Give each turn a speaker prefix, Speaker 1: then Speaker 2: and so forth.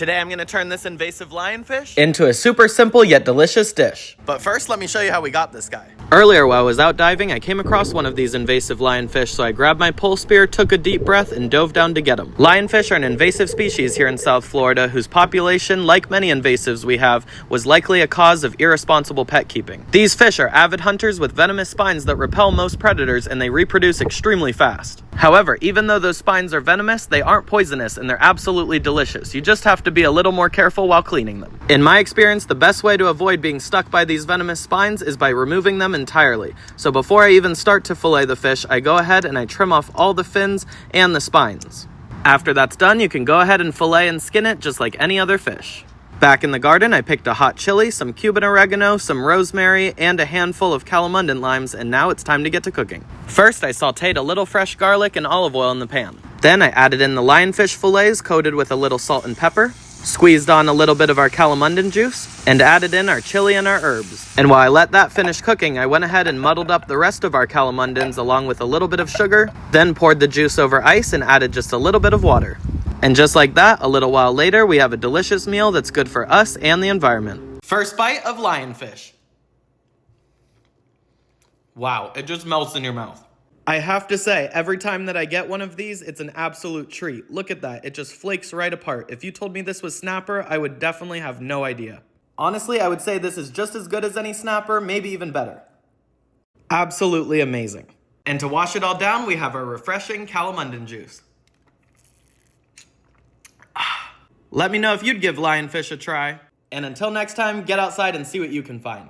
Speaker 1: Today I'm gonna turn this invasive lionfish
Speaker 2: into a super simple yet delicious dish.
Speaker 1: But first, let me show you how we got this guy.
Speaker 2: Earlier while I was out diving, I came across one of these invasive lionfish, so I grabbed my pole spear, took a deep breath, and dove down to get him. Lionfish are an invasive species here in South Florida whose population, like many invasives we have, was likely a cause of irresponsible pet keeping. These fish are avid hunters with venomous spines that repel most predators, and they reproduce extremely fast. However, even though those spines are venomous, they aren't poisonous and they're absolutely delicious. You just have to be a little more careful while cleaning them. In my experience, the best way to avoid being stuck by these venomous spines is by removing them entirely. So before I even start to fillet the fish, I go ahead and I trim off all the fins and the spines. After that's done, you can go ahead and fillet and skin it just like any other fish. Back in the garden, I picked a hot chili, some Cuban oregano, some rosemary, and a handful of calamundin limes, and now it's time to get to cooking. First, I sauteed a little fresh garlic and olive oil in the pan. Then I added in the lionfish fillets coated with a little salt and pepper, squeezed on a little bit of our calamundin juice, and added in our chili and our herbs. And while I let that finish cooking, I went ahead and muddled up the rest of our calamundins along with a little bit of sugar, then poured the juice over ice and added just a little bit of water. And just like that, a little while later, we have a delicious meal that's good for us and the environment. First bite of lionfish. Wow, it just melts in your mouth. I have to say, every time that I get one of these, it's an absolute treat. Look at that, it just flakes right apart. If you told me this was snapper, I would definitely have no idea. Honestly, I would say this is just as good as any snapper, maybe even better. Absolutely amazing. And to wash it all down, we have our refreshing calamundin juice. Let me know if you'd give lionfish a try. And until next time, get outside and see what you can find.